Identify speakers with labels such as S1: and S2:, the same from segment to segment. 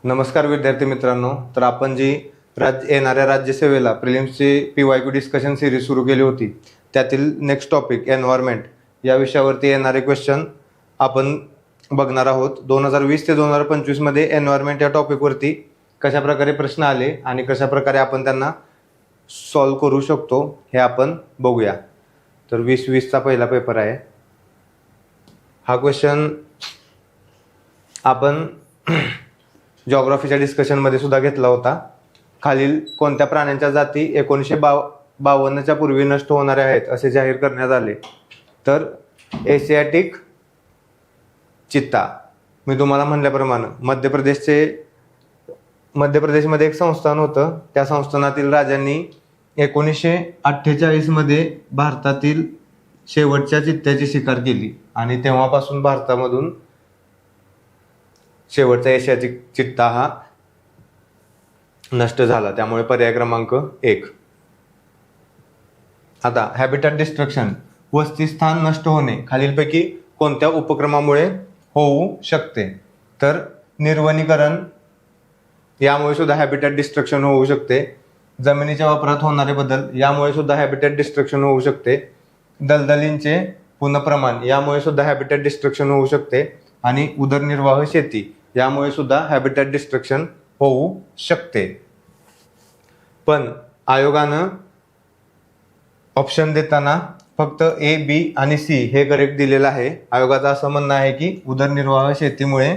S1: नमस्कार विद्यार्थी मित्रांनो. तर आपण जी येणाऱ्या राज्यसेवेला प्रिलिम्सची PYQ डिस्कशन सिरीज सुरू केली होती, त्यातील नेक्स्ट टॉपिक एन्व्हायरमेंट या विषयावरती येणारे क्वेश्चन आपण बघणार आहोत. 2020 ते 2025 मध्ये एन्व्हायरमेंट या टॉपिकवरती कशाप्रकारे प्रश्न आले आणि कशाप्रकारे आपण त्यांना सॉल्व करू शकतो हे आपण बघूया. तर 2020चा पहिला पेपर आहे. हा क्वेश्चन आपण जॉग्राफीच्या डिस्कशनमध्ये सुद्धा घेतला होता. खालील कोणत्या प्राण्यांच्या जाती 1952च्या पूर्वी नष्ट होणाऱ्या आहेत असे जाहीर करण्यात आले? तर एशियाटिक चित्ता. मी तुम्हाला म्हणल्याप्रमाणे मध्य प्रदेशमध्ये एक संस्थान होतं. त्या संस्थानातील राजांनी 1948 मध्ये भारतातील शेवटच्या चित्त्याची शिकार केली आणि तेव्हापासून भारतामधून शेवटचा एशियाटिक चित्ता हा नष्ट झाला. त्यामुळे पर्याय क्रमांक 1. आता हॅबिटॅट डिस्ट्रक्शन, वसतिस्थान नष्ट होणे खालीलपैकी कोणत्या उपक्रमामुळे होऊ शकते? तर निर्वनीकरण यामुळे सुद्धा हॅबिटॅट डिस्ट्रक्शन होऊ शकते. जमिनीच्या वापरात होणारे बदल यामुळे सुद्धा हॅबिटॅट डिस्ट्रक्शन होऊ शकते. दलदलींचे पुनप्रमाण यामुळे सुद्धा हॅबिटॅट डिस्ट्रक्शन होऊ शकते. आणि उदरनिर्वाह शेती यामुळे सुद्धा हॅबिटॅट डिस्ट्रक्शन होऊ शकते. पण आयोगानं ऑप्शन देताना फक्त A, B आणि C हे करेक्ट दिलेलं आहे. आयोगाचं असं म्हणणं आहे की उदरनिर्वाह शेतीमुळे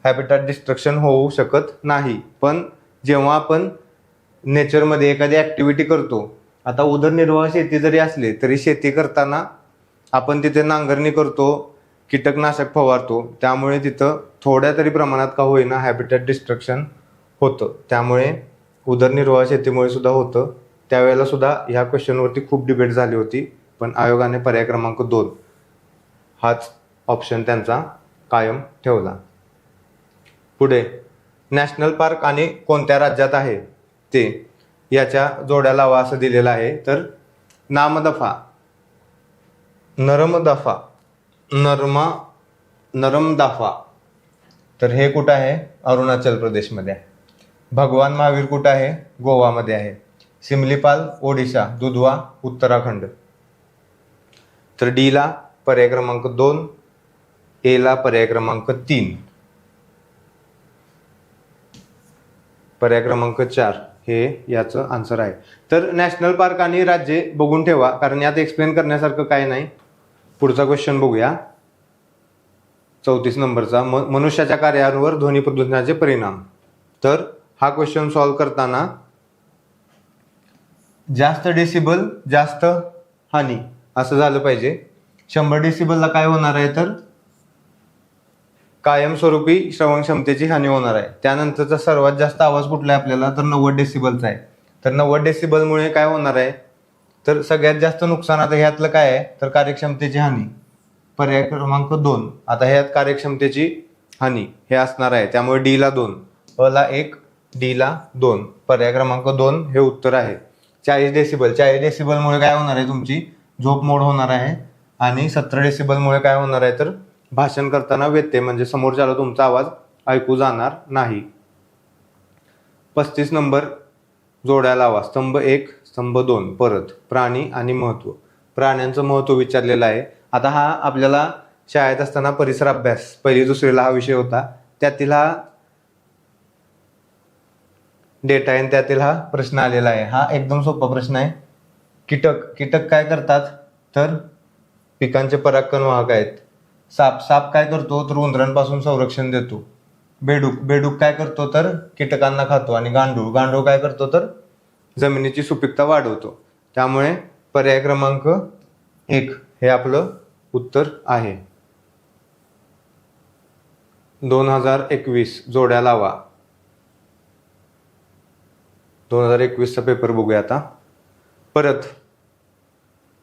S1: हॅबिटॅट डिस्ट्रक्शन होऊ शकत नाही. पण जेव्हा आपण नेचरमध्ये एखादी ॲक्टिव्हिटी करतो, आता उदरनिर्वाह शेती जरी असली तरी शेती करताना आपण तिथे नांगरणी करतो, कीटकनाशक फवारतो, त्यामुळे तिथं थोड्या तरी प्रमाणात का होईना हॅबिटॅट डिस्ट्रक्शन होतं. त्यामुळे उदरनिर्वाह शेतीमुळे सुद्धा होतं. त्यावेळेला सुद्धा ह्या क्वेश्चनवरती खूप डिबेट झाली होती, पण आयोगाने पर्याय क्रमांक 2 हाच ऑप्शन त्यांचा कायम ठेवला. पुढे नॅशनल पार्क आणि कोणत्या राज्यात आहे ते याच्या जोड्या लावा असं दिलेलं आहे. तर नामदफा, नरमदाफा तर हे कुठं आहे? अरुणाचल प्रदेशमध्ये आहे. भगवान महावीर कुठं आहे? गोवामध्ये आहे. सिमलीपाल ओडिशा, दुधवा उत्तराखंड. तर D ला पर्याय क्रमांक 2, A ला पर्याय क्रमांक 3, पर्याय क्रमांक 4 हे याचं आन्सर आहे. तर नॅशनल पार्क आणि राज्ये बघून ठेवा, कारण यात एक्सप्लेन करण्यासारखं काय नाही. पुढचा क्वेश्चन बघूया. 34 नंबरचा, मनुष्याच्या कार्यांवर ध्वनी प्रदूषणाचे परिणाम. तर हा क्वेश्चन सॉल्व करताना जास्त डेसिबल जास्त हानी असं झालं पाहिजे. 100 डेसिबलला काय होणार आहे? तर कायमस्वरूपी श्रवण क्षमतेची हानी होणार आहे. त्यानंतरचा सर्वात जास्त आवाज कुठला आहे आपल्याला? तर 90 डेसिबलचा आहे. तर 90 डेसिबलमुळे काय होणार आहे? तर सगळ्यात जास्त नुकसान आता ह्यातलं काय आहे? तर कार्यक्षमतेची हानी, पर्याय क्रमांक 2. आता ह्यात कार्यक्षमतेची हानी हे असणार आहे, त्यामुळे D ला 2, A ला 1, D ला 2, पर्याय क्रमांक 2 हे उत्तर आहे. 40 डेसिबलमुळे काय होणार आहे? तुमची झोप मोड होणार आहे. आणि 70 डेसिबलमुळे काय होणार आहे? तर भाषण करताना व्यत्यय, म्हणजे समोरच्याला तुमचा आवाज ऐकू जाणार नाही. 35 नंबर, जोड्या लावा. स्तंभ 1, स्तंभ 2. परत प्राणी आणि महत्व. प्राण्यांचं महत्व विचारलेलं आहे. आता हा आपल्याला शाळेत असताना परिसर अभ्यास 1ली 2रीला हा विषय होता. त्यातील हा डेटा आहे, त्यातील हा प्रश्न आलेला आहे. हा एकदम सोपा प्रश्न आहे. कीटक काय करतात? तर पिकांचे परागकण आहेत. साप काय करतो? तर उंदरांपासून संरक्षण देतो. बेडूक काय करतो? तर कीटकांना खातो. आणि गांडूळ काय करतो? तर जमिनीची सुपीकता वाढवतो. त्यामुळे पर्याय क्रमांक 1 हे आपलं उत्तर आहे. 2021 जोड्या लावा. 2021चा पेपर बघूया आता. परत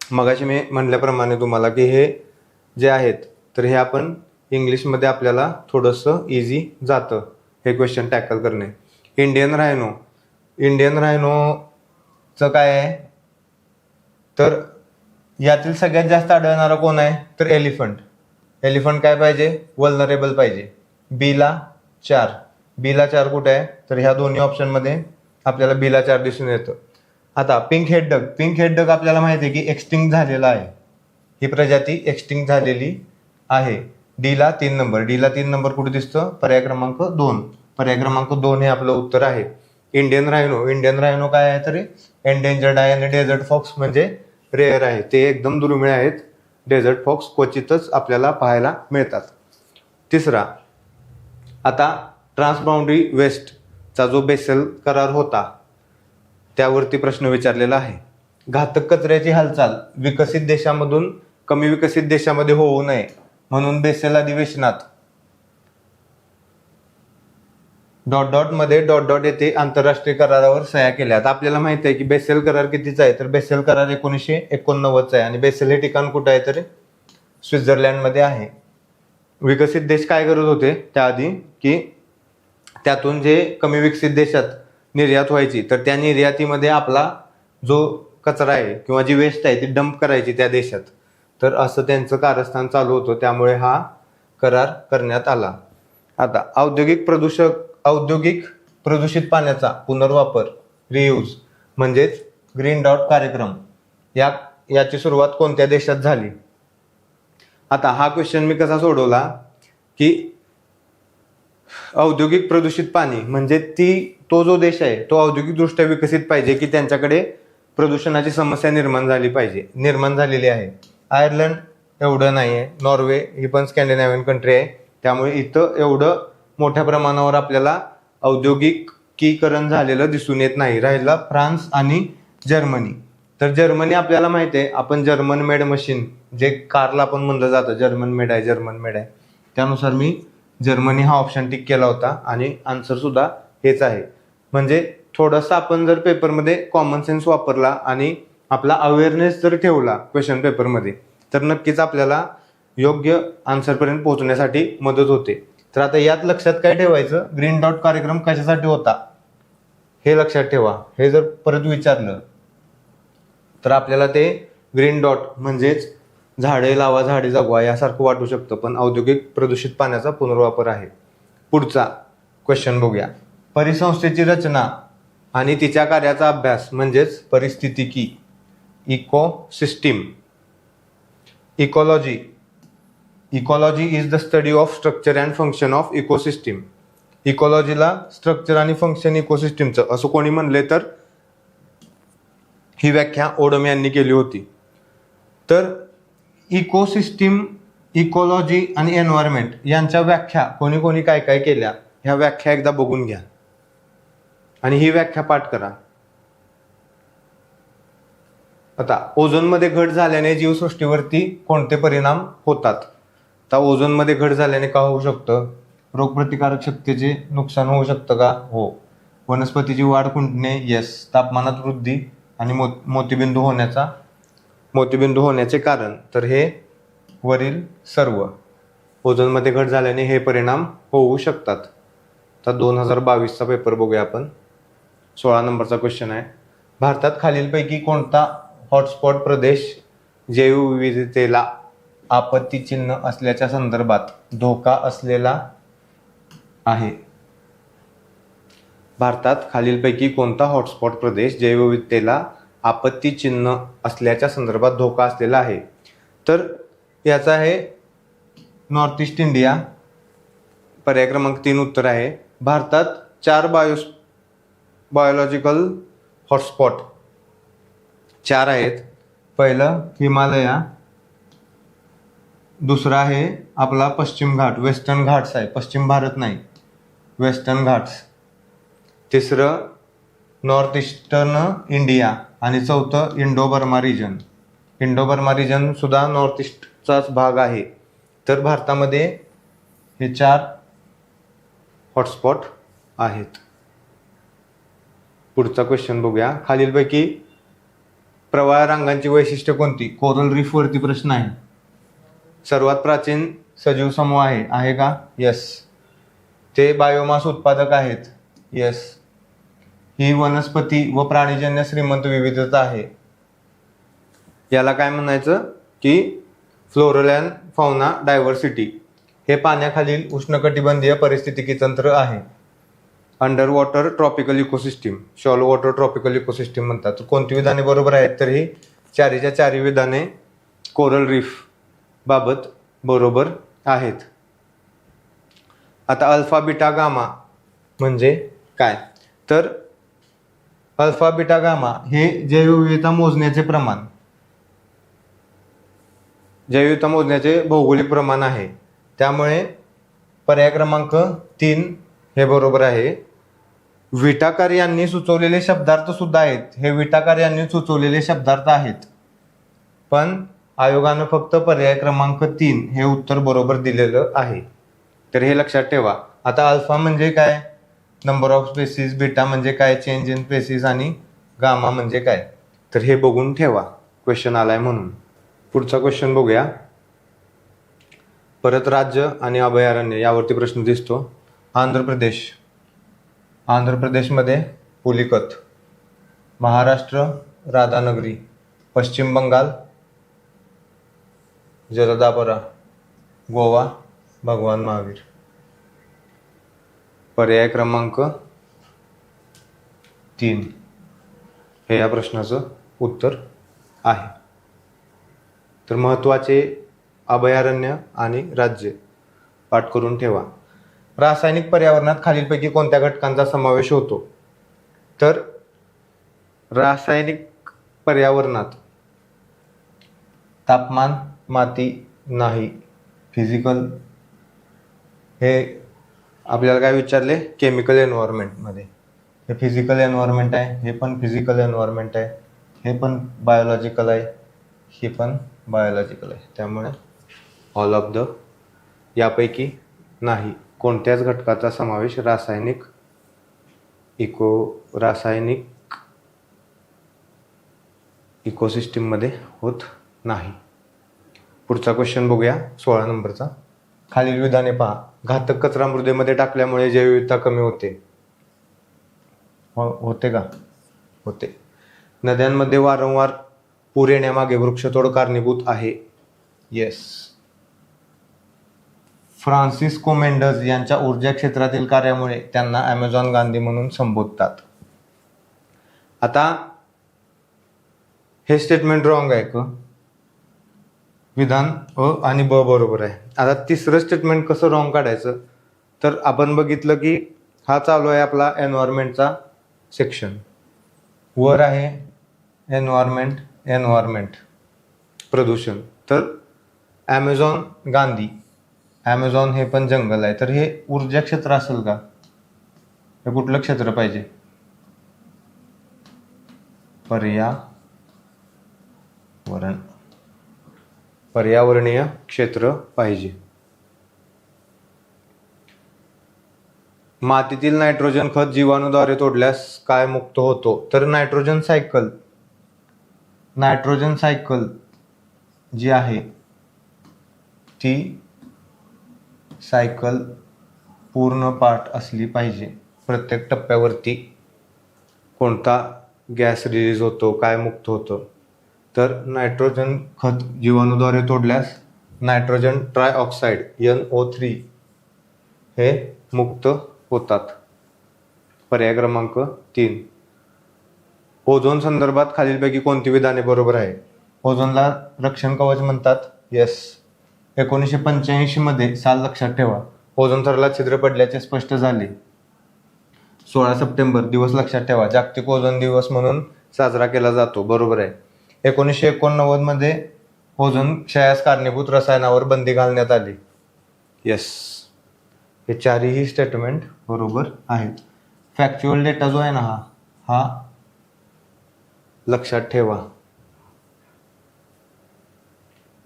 S1: मगाशी मी म्हटल्याप्रमाणे तुम्हाला की हे जे आहेत तर हे आपण इंग्लिशमध्ये आपल्याला थोडंसं इझी जातं हे क्वेश्चन टॅकल करणे. इंडियन रायनोचं काय आहे? तर यातील सगळ्यात जास्त आढळणारा कोण आहे? तर एलिफंट. एलिफंट काय पाहिजे? वल्नरेबल पाहिजे. B ला 4, बीला 4 कुठे आहे, तर ह्या दोन्ही ऑप्शनमध्ये आपल्याला बीला 4 दिसून येतं. आता पिंक हेड डक आपल्याला माहिती आहे की एक्सटिंक्ट झालेला आहे. ही प्रजाती एक्सटिंक्ट झालेली आहे. डीला 3 नंबर कुठे दिसतं, पर्याय क्रमांक 2. पर्याय क्रमांक 2 हे आपलं उत्तर आहे. इंडियन रायनो काय आहे, तरी एंडेंजर्ड आहे. आणि डेझर्ट फॉक्स म्हणजे रेअर आहे, ते एकदम दुर्मिळ आहेत. डेझर्ट फॉक्स क्वचितच आपल्याला पाहायला मिळतात. तिसरा, आता ट्रान्सबाउंड्री वेस्टचा जो बेसेल करार होता त्यावरती प्रश्न विचारलेला आहे. घातक कचऱ्याची हालचाल विकसित देशामधून कमी विकसित देशामध्ये होऊ नये म्हणून बेसेल अधिवेशनात ... मध्ये ... येथे आंतरराष्ट्रीय करारावर सह्या केल्या. आता आपल्याला माहिती आहे की बेसेल करार कितीचा आहे, तर बेसेल करार 1989चा आहे. आणि बेसेल हे ठिकाण कुठं आहे, तर स्वित्झर्लंडमध्ये आहे. विकसित देश काय करत होते त्याआधी, की त्यातून जे कमी विकसित देशात निर्यात व्हायची, तर त्या निर्यातीमध्ये आपला जो कचरा आहे किंवा जी वेस्ट आहे ती डंप करायची त्या देशात. तर असं त्यांचं कारस्थान चालू होतं, त्यामुळे हा करार करण्यात आला. आता औद्योगिक प्रदूषित पाण्याचा पुनर्वापर रियूज म्हणजेच ग्रीन डॉट कार्यक्रम याची सुरुवात कोणत्या देशात झाली. आता हा क्वेश्चन मी कसा सोडवला, की औद्योगिक प्रदूषित पाणी म्हणजे तो जो देश आहे तो औद्योगिकदृष्ट्या विकसित पाहिजे की त्यांच्याकडे प्रदूषणाची समस्या निर्माण झालेली आहे. आयर्लंड एवढं नाही आहे. नॉर्वे ही पण स्कॅन्डिनेव्हियन कंट्री आहे, त्यामुळे इथं एवढं मोठ्या प्रमाणावर आपल्याला औद्योगिकीकरण झालेलं दिसून येत नाही. राहिला फ्रान्स आणि जर्मनी. तर जर्मनी आपल्याला माहिती आहे, आपण जर्मन मेड मशीन जे कारला पण म्हणलं जातं जर्मन मेड आहे, त्यानुसार मी जर्मनी हा ऑप्शन टिक केला होता आणि आन्सर सुद्धा हेच आहे. म्हणजे थोडंसं आपण जर पेपरमध्ये कॉमन सेन्स वापरला आणि आपला अवेअरनेस जर ठेवला क्वेश्चन पेपरमध्ये, तर नक्कीच आपल्याला योग्य आन्सरपर्यंत पोहोचण्यासाठी मदत होते. तर आता यात लक्षात काय ठेवायचं, ग्रीन डॉट कार्यक्रम कशासाठी होता हे लक्षात ठेवा. हे जर परत विचारलं तर आपल्याला ते ग्रीन डॉट म्हणजेच झाडे लावा झाडे जगवा यासारखं वाटू शकतं, पण औद्योगिक प्रदूषित पाण्याचा पुनर्वापर आहे. पुढचा क्वेश्चन बघूया. परिसंस्थेची रचना आणि तिच्या कार्याचा अभ्यास म्हणजेच परिस्थितिकी. Ecosystem. Ecology is the study of structure and function of ecosystem. इकॉलॉजीला स्ट्रक्चर आणि फंक्शन इकोसिस्टीमचं असं कोणी म्हणले, तर ही व्याख्या ओडम यांनी केली होती. तर इकोसिस्टीम, इकॉलॉजी आणि एन्व्हायरमेंट यांच्या व्याख्या कोणी काय केल्या ह्या व्याख्या एकदा बघून घ्या आणि ही व्याख्या पाठ करा. आता ओझोनमध्ये घट झाल्याने जीवसृष्टीवरती कोणते परिणाम होतात. तर ओझोनमध्ये घट झाल्याने का होऊ शकतं, रोगप्रतिकारक शक्तीचे नुकसान होऊ शकतं का, हो. वनस्पतीची वाढ खुंटणे, येस. तापमानात वृद्धी आणि मोतीबिंदू होण्याचे कारण, तर हे वरील सर्व. ओझोनमध्ये घट झाल्याने हे परिणाम होऊ शकतात. तर 2022चा पेपर बघूया आपण. 16 नंबरचा क्वेश्चन आहे. भारतात खालीलपैकी कोणता हॉटस्पॉट प्रदेश जैवविविधतेला आपत्ती चिन्ह असल्याच्या संदर्भात धोका असलेला आहे. भारतात खालीलपैकी कोणता हॉटस्पॉट प्रदेश जैवविविधतेला आपत्ती चिन्ह असल्याच्या संदर्भात धोका असलेला आहे. तर याचा आहे नॉर्थ ईस्ट इंडिया. पर्याय क्रमांक 3 उत्तर आहे. भारतात 4 बायोलॉजिकल हॉटस्पॉट 4 आहेत. पहिलं हिमालया, दुसरा आहे आपला पश्चिम घाट, वेस्टर्न घाट्स आहे, पश्चिम भारत नाही, वेस्टर्न घाट्स. तिसरं नॉर्थ ईस्टर्न इंडिया आणि चौथं इंडो बर्मा रिजन सुद्धा नॉर्थ ईस्टचाच भाग आहे. तर भारतामध्ये हे 4 हॉटस्पॉट आहेत. पुढचा क्वेश्चन बघूया. खालीलपैकी प्रवाळ रांगांची वैशिष्ट्ये कोणती. कोरल रीफ वरती प्रश्न आहे. सर्वात प्राचीन सजीव समूह आहे का, यस. ते बायोमास उत्पादक आहेत, यस. ही वनस्पती व प्राणीजन्य श्रीमंत विविधता आहे. याला काय म्हणायचं की फ्लोरल अँड फौना डायव्हर्सिटी. हे पाण्याखालील उष्णकटिबंधीय पारिस्थितिकी तंत्र आहे. Under water tropical ecosystem, shallow water tropical ecosystem म्हणतात. तर कोणती विधाने बरोबर आहेत? तर ही चारीच्या चारी विधाने कोरल रीफ बाबत बरोबर आहेत. आता अल्फा बीटा गामा म्हणजे काय? तर अल्फा बीटा गामा हे जैवविविधता मोजण्याचे प्रमाण, जैवविविधता मोजण्याचे भौगोलिक प्रमाण आहे. त्यामुळे पर्याय क्रमांक 3 हे बरोबर आहे. विटाकार यांनी सुचवलेले शब्दार्थ सुद्धा आहेत. हे विटाकार यांनी सुचवलेले शब्दार्थ आहेत, पण आयोगानं फक्त पर्याय क्रमांक 3 हे उत्तर बरोबर दिलेलं आहे. तर हे लक्षात ठेवा. आता अल्फा म्हणजे काय? Number of species. बीटा म्हणजे काय? Change in species. आणि गामा म्हणजे काय? तर हे बघून ठेवा, क्वेश्चन आलाय म्हणून. पुढचा क्वेश्चन बघूया. परत राज्य आणि अभयारण्य यावरती प्रश्न दिसतो. आंध्र प्रदेश, आंध्र प्रदेशमध्ये पुलिकत, महाराष्ट्र राधानगरी, पश्चिम बंगाल जलदापरा, गोवा भगवान महावीर. पर्याय क्रमांक 3 हे या प्रश्नाचं उत्तर आहे. तर महत्त्वाचे अभयारण्य आणि राज्य पाठ करून ठेवा. रासायनिक पर्यावरणात खालीलपैकी कोणत्या घटकांचा समावेश होतो? तर रासायनिक पर्यावरणात तापमान, माती नाही. फिजिकल हे आपल्याला काय विचारले? केमिकल एन्व्हायरमेंटमध्ये. हे फिजिकल एन्व्हायरमेंट आहे, हे पण फिजिकल एन्व्हायरमेंट आहे, हे पण बायोलॉजिकल आहे, हे पण बायोलॉजिकल आहे. त्यामुळे ऑल ऑफ द यापैकी नाही कोणत्याच घटकाचा समावेश रासायनिक इकोसिस्टीममध्ये होत नाही. पुढचा क्वेश्चन बघूया, 16 नंबरचा. खालील विधाने पहा. घातक कचरा मृदेमध्ये टाकल्यामुळे जैवविविधता कमी होते. होते का? होते. नद्यांमध्ये वारंवार पूर येण्यामागे वृक्षतोड कारणीभूत आहे. येस. फ्रान्सिस्को मेंडज यांच्या ऊर्जा क्षेत्रातील कार्यामुळे त्यांना ॲमेझॉन गांधी म्हणून संबोधतात. आता हे स्टेटमेंट रॉंग आहे का? विधान अ आणि ब बरोबर आहे. आता तिसरं स्टेटमेंट कसं रॉंग काढायचं? तर आपण बघितलं की हा चालू आहे आपला एन्व्हायरमेंटचा सेक्शन. वर आहे एन्व्हायरमेंट प्रदूषण. तर ॲमेझॉन गांधी, ॲमेझॉन हे पण जंगल आहे. तर हे ऊर्जा क्षेत्र असेल का? हे कुठलं क्षेत्र पाहिजे? पर्यावरणीय क्षेत्र पाहिजे. मातीतील नायट्रोजन खत जीवाणूद्वारे तोडल्यास काय मुक्त होतो? तर नायट्रोजन सायकल जी आहे ती सायकल पूर्ण पाठ असली पाहिजे. प्रत्येक टप्प्यावरती कोणता गॅस रिलीज होतो, काय मुक्त होतं? तर नायट्रोजन खत जीवाणूद्वारे तोडल्यास नायट्रोजन ट्रायऑक्साईड NO3 हे मुक्त होतात. पर्याय क्रमांक 3. ओझोन संदर्भात खालीलपैकी कोणती विधाने बरोबर आहे? ओझोनला रक्षण कवच म्हणतात. येस. 1985 मध्ये साल लक्षात ठेवा. ओझोन थराला छिद्र पडल्याचे स्पष्ट झाले. 16 सप्टेंबर दिवस लक्षात ठेवा. जागतिक ओझोन दिवस म्हणून साजरा केला जातो. बरोबर आहे. 1989 मध्ये ओझोन क्षयास कारणीभूत रसायनावर बंदी घालण्यात आली. येस. हे चारही स्टेटमेंट बरोबर आहेत. फॅक्च्युअल डेटा जो आहे ना हा लक्षात ठेवा.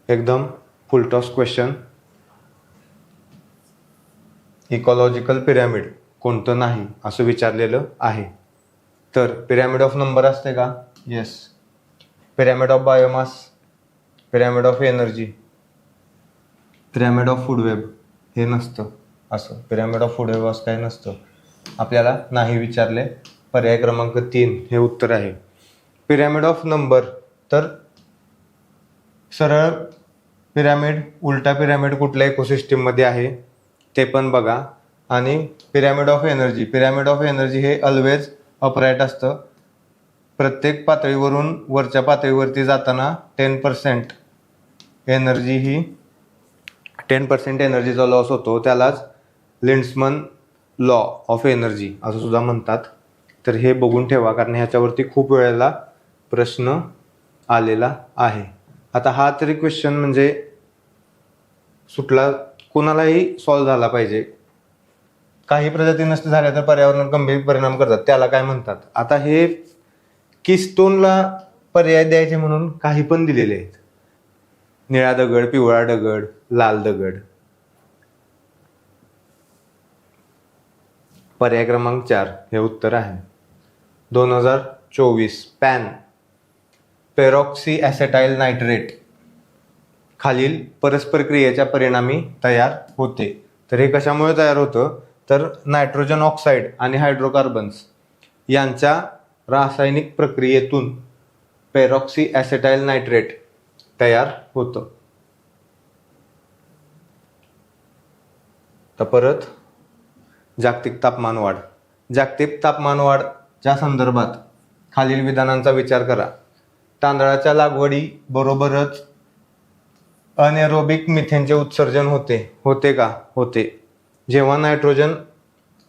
S1: एकदम फुलटॉस क्वेश्चन. इकॉलॉजिकल पिरॅमिड कोणतं नाही असं विचारलेलं आहे. तर पिरॅमिड ऑफ नंबर असते का? Yes. Pyramid of biomass, pyramid of energy, pyramid of food web हे नसतं. असं पिरॅमिड ऑफ फूड वेब असं काही नसतं. आपल्याला नाही विचारले. पर्याय क्रमांक 3 हे उत्तर आहे. पिरॅमिड ऑफ नंबर, तर सरळ पिरॅमिड, उलटा पिरॅमिड कुठल्या इकोसिस्टीममध्ये आहे ते पण बघा. आणि पिरॅमिड ऑफ एनर्जी हे ऑलवेज अपराईट असतं. प्रत्येक पातळीवरून वरच्या पातळीवरती जाताना 10% एनर्जीचा लॉस होतो. त्यालाच लिंड्समन लॉ ऑफ एनर्जी असं सुद्धा म्हणतात. तर हे बघून ठेवा, कारण ह्याच्यावरती खूप वेळेला प्रश्न आलेला आहे. आता हा तरी क्वेश्चन म्हणजे सुटला, कोणालाही सॉल्व्ह झाला पाहिजे. काही प्रजाती नष्ट झाल्या तर पर्यावरणावर गंभीर परिणाम करतात, त्याला काय म्हणतात. आता हे कीस्टोनला पर्याय द्यायचे म्हणून काही पण दिलेले आहेत. निळा दगड, पिवळा दगड, लाल दगड. पर्याय क्रमांक 4 हे उत्तर आहे. 2024 पॅन पेरॉक्सी ॲसेटाइल नायट्रेट खालील परस्पर क्रियेच्या परिणामी तयार होते. तर हे कशामुळे तयार होतं, तर नायट्रोजन ऑक्साईड आणि हायड्रोकार्बन्स यांच्या रासायनिक प्रक्रियेतून पेरॉक्सी ॲसेटाइल नायट्रेट तयार होतं. तर परत जागतिक तापमानवाढच्या संदर्भात खालील विधानांचा विचार करा. तांदळाच्या लागवडी बरोबरच अनएरोबिक मिथेनचे उत्सर्जन होते का? होते. जेव्हा नायट्रोजन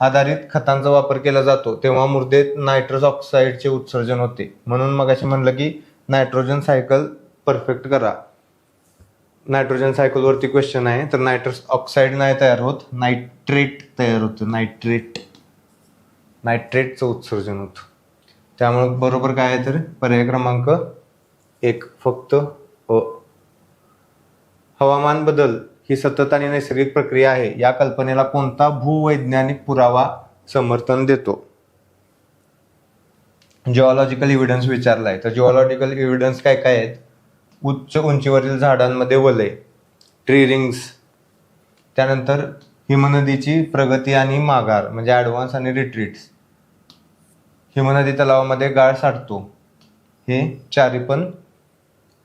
S1: आधारित खतांचा वापर केला जातो तेव्हा मृदेत नायट्रस ऑक्साईडचे उत्सर्जन होते. म्हणून मग असे म्हणलं की नायट्रोजन सायकल परफेक्ट करा. नायट्रोजन सायकलवरती क्वेश्चन आहे. तर नायट्रस ऑक्साईड नाही तयार होत, नायट्रेट तयार होतं. नायट्रेटचं उत्सर्जन होतं. त्यामुळे बरोबर काय आहे, तर पर्याय क्रमांक 1 फक्त अ. हवामान बदल ही सतत आणि नैसर्गिक प्रक्रिया आहे या कल्पनेला कोणता भूवैज्ञानिक पुरावा समर्थन देतो? जिओलॉजिकल एव्हिडन्स विचारलाय. तर जिओलॉजिकल एव्हिडन्स काय काय आहेत? उच्च उंचीवरील झाडांमध्ये वलय, ट्री रिंग्स, त्यानंतर हिमनदीची प्रगती आणि माघार म्हणजे ॲडव्हान्स आणि रिट्रीट्स, हिमनदी तलावामध्ये गाळ साठतो. हे चारी पण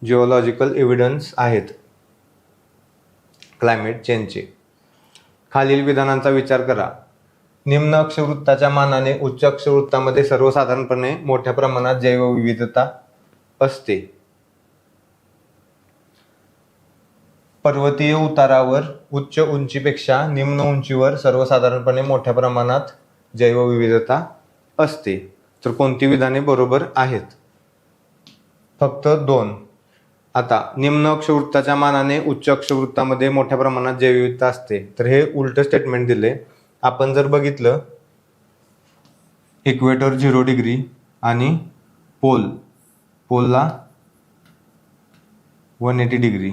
S1: जिओलॉजिकल एव्हिडन्स आहेत क्लायमेट चेंजचे. खालील विधानांचा विचार करा. निम्न अक्षवृत्ताच्या मानाने उच्च अक्षवृत्तामध्ये सर्वसाधारणपणे मोठ्या प्रमाणात जैवविविधता असते. पर्वतीय उतारावर उच्च उंचीपेक्षा निम्न उंचीवर सर्वसाधारणपणे मोठ्या प्रमाणात जैवविविधता असते. तर कोणती विधाने बरोबर आहेत? फक्त 2. आता निम्न अक्षवृत्ताच्या मानाने उच्च अक्षवृत्तामध्ये मोठ्या प्रमाणात जैवविविधता असते, तर हे उलट स्टेटमेंट दिले. आपण जर बघितलं इक्वेटर 0 डिग्री आणि पोलला 180 डिग्री,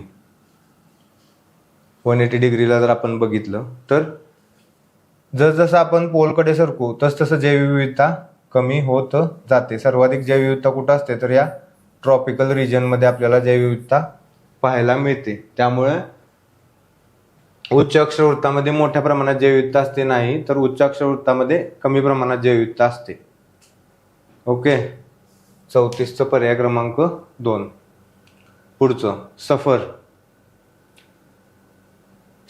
S1: 180 डिग्रीला जर आपण बघितलं तर जसजसं आपण पोलकडे सरकू तसतसं जैवविविधता कमी होत जाते. सर्वाधिक जैवविविधता कुठं असते, तर या ट्रॉपिकल रिजनमध्ये आपल्याला जैवविविधता पाहायला मिळते. त्यामुळे उच्च अक्षवृत्तामध्ये मोठ्या प्रमाणात जैवविविधता असते नाही, तर उच्च अक्षवृत्तामध्ये कमी प्रमाणात जैवविविधता असते. ओके. 34चं पर्याय क्रमांक 2. पुढचं SAFAR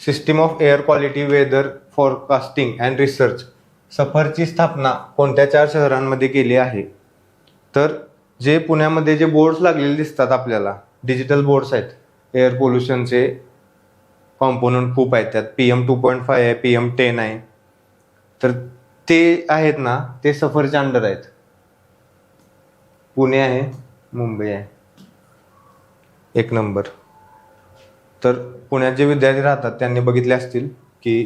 S1: system of air quality weather forecasting and research. सफरची स्थापना कोणत्या 4 शहरांमध्ये केली आहे? तर जे पुण्यामध्ये जे बोर्ड्स लागलेले दिसतात आपल्याला, डिजिटल बोर्ड्स आहेत. एअर पोल्युशनचे कॉम्पोनंट खूप आहेत त्यात. PM 2.5 आहे, PM 10 आहे. तर ते आहेत ना, ते सफरच्या अंडर आहेत. पुणे आहे, मुंबई आहे. 1 नंबर. तर पुण्यात जे विद्यार्थी राहतात त्यांनी बघितले असतील की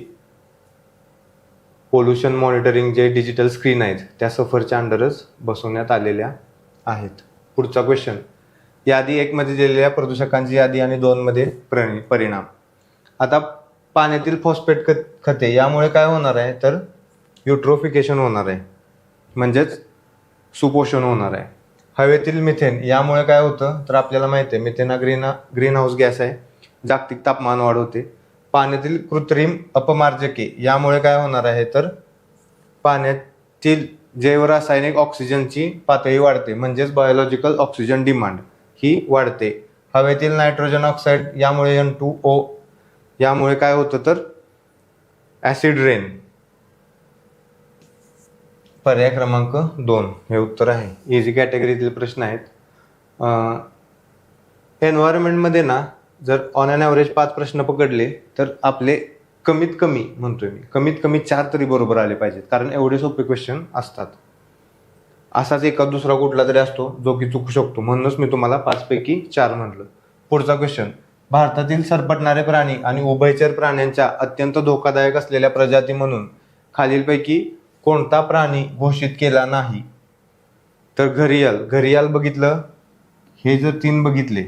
S1: पोल्युशन मॉनिटरिंग जे डिजिटल स्क्रीन आहेत त्या सफरच्या अंडरच बसवण्यात आलेल्या आहेत. पुढचा क्वेश्चन. यादी 1 मध्ये दिलेल्या प्रदूषकांची यादी आणि 2 मध्ये परिणाम. आता पाण्यातील फॉस्फेट खते यामुळे काय होणार आहे, तर युट्रोफिकेशन होणार आहे, म्हणजेच सुपोषण होणार आहे. हवेतील मिथेन यामुळे काय होतं, तर आपल्याला माहिती आहे मिथेन हा ग्रीन हाऊस गॅस आहे, जागतिक तापमान वाढ होते. पाण्यातील कृत्रिम अपमार्जके यामुळे काय होणार आहे, तर पाण्यातील जैवरासायनिक ऑक्सिजनची पातळी वाढते, म्हणजेच बायोलॉजिकल ऑक्सिजन डिमांड ही वाढते. हवेतील नायट्रोजन ऑक्साईड यामुळे N2O यामुळे काय होतं, तर ॲसिड रेन पर्याय क्रमांक 2 हे उत्तर आहे. इझी कॅटेगरीतील प्रश्न आहेत. एन्व्हायरमेंटमध्ये ना जर ऑन अन ॲव्हरेज 5 प्रश्न पकडले तर आपले कमीत कमी म्हणतोय मी, कमीत कमी 4 तरी बरोबर आले पाहिजेत, कारण एवढे सोपे क्वेश्चन असतात. असाच एका दुसरा कुठला तरी असतो जो की चुकू शकतो, म्हणूनच मी तुम्हाला 5 पैकी 4 म्हटलं. पुढचा क्वेश्चन, भारतातील सरपटणारे प्राणी आणि उभयचर प्राण्यांच्या अत्यंत धोकादायक असलेल्या प्रजाती म्हणून खालीलपैकी कोणता प्राणी घोषित केला नाही? तर घरियाल बघितलं, हे जर 3 बघितले,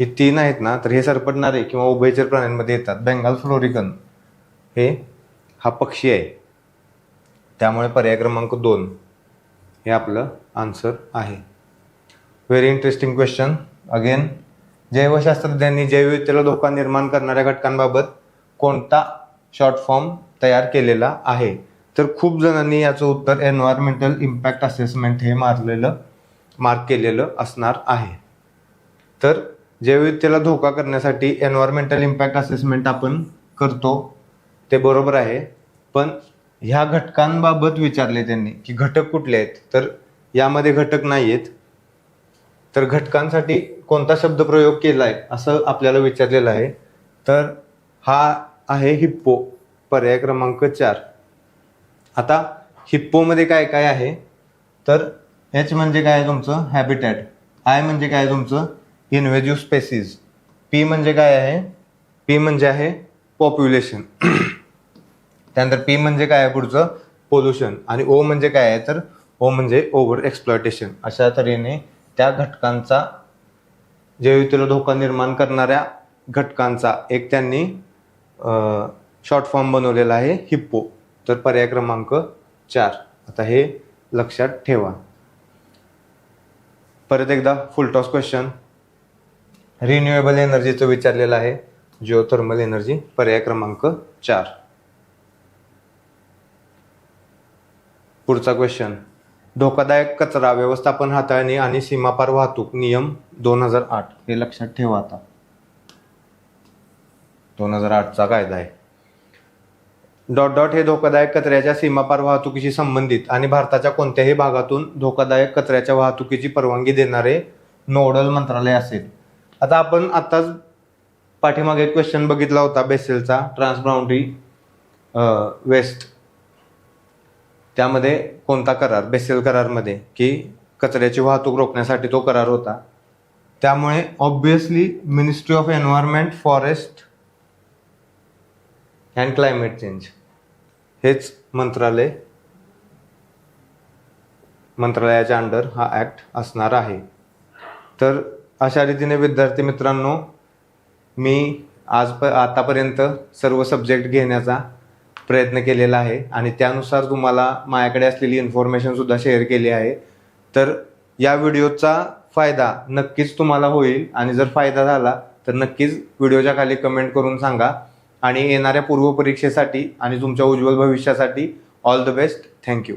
S1: हे 3 आहेत ना, तर हे सरपटणारे किंवा उभयचर प्राण्यांमध्ये येतात. बेंगाल फ्लोरिकन हा पक्षी आहे, त्यामुळे पर्याय क्रमांक 2 हे आपलं आन्सर आहे. Very interesting question again. जैवशास्त्रज्ञांनी जैवविविधतेला धोका निर्माण करणाऱ्या घटकांबाबत कोणता शॉर्ट फॉर्म तयार केलेला आहे? तर खूप जणांनी याचं उत्तर एन्व्हायरमेंटल इम्पॅक्ट असेसमेंट हे मार्क केलेलं असणार आहे. तर जैवविविधतेला धोका करण्यासाठी एन्व्हायरमेंटल इम्पॅक्ट असेसमेंट आपण करतो, ते बरोबर आहे. पण ह्या घटकांबाबत विचारले त्यांनी की घटक कुठले आहेत, तर यामध्ये घटक नाही आहेत. तर घटकांसाठी कोणता शब्द प्रयोग केलाय असं आपल्याला विचारलेलं आहे. तर हा आहे हिप्पो, पर्याय क्रमांक 4. आता हिप्पोमध्ये काय काय आहे, तर एच म्हणजे काय आहे तुमचं हॅबिटॅट, आय म्हणजे काय आहे तुमचं इन्व्हेजिव्ह स्पेसीज, पी म्हणजे काय आहे, पी म्हणजे आहे पॉप्युलेशन, त्यानंतर पी म्हणजे काय आहे पुढचं पोल्युशन, आणि ओ म्हणजे काय आहे, तर ओ म्हणजे ओव्हर एक्सप्लॉयटेशन. अशा तऱ्हेने त्या घटकांचा, जैवविविधतेला धोका निर्माण करणाऱ्या घटकांचा एक त्यांनी शॉर्ट फॉर्म बनवलेला आहे हिप्पो. तर पर्याय क्रमांक 4. आता हे लक्षात ठेवा. परत एकदा फुल टॉस क्वेश्चन, रिन्युएबल एनर्जीचं विचारलेलं आहे, जिओथर्मल एनर्जी, पर्याय क्रमांक 4. पुढचा क्वेश्चन, धोकादायक कचरा व्यवस्थापन हाताळणी आणि सीमापार वाहतूक नियम 2008 हे लक्षात ठेवा. आता 2008चा कायदा आहे. हे धोकादायक कचऱ्याच्या सीमापार वाहतुकीशी संबंधित आणि भारताच्या कोणत्याही भागातून धोकादायक कचऱ्याच्या वाहतुकीची परवानगी देणारे नोडल मंत्रालय असेल. आता आपण आत्ताच पाठीमागे एक क्वेश्चन बघितला होता बेसेलचा, ट्रान्सबाउंडरी वेस्ट, त्यामध्ये कोणता करार, बेसेल करारमध्ये, की कचऱ्याची वाहतूक रोखण्यासाठी तो करार होता. त्यामुळे obviously ministry of environment, forest and climate change हेच मंत्रालयाच्या अंडर हा ॲक्ट असणार आहे. तर अशा रीतीने विद्यार्थी मित्रांनो, मी आतापर्यंत सर्व सब्जेक्ट घेण्याचा प्रयत्न केलेला आहे आणि त्यानुसार तुम्हाला माझ्याकडे असलेली इन्फॉर्मेशनसुद्धा शेअर केली आहे. तर या व्हिडिओचा फायदा नक्कीच तुम्हाला होईल, आणि जर फायदा झाला तर नक्कीच व्हिडिओच्या खाली कमेंट करून सांगा. आणि येणाऱ्या पूर्व परीक्षेसाठी आणि तुमच्या उज्ज्वल भविष्यासाठी ऑल द बेस्ट. थँक्यू.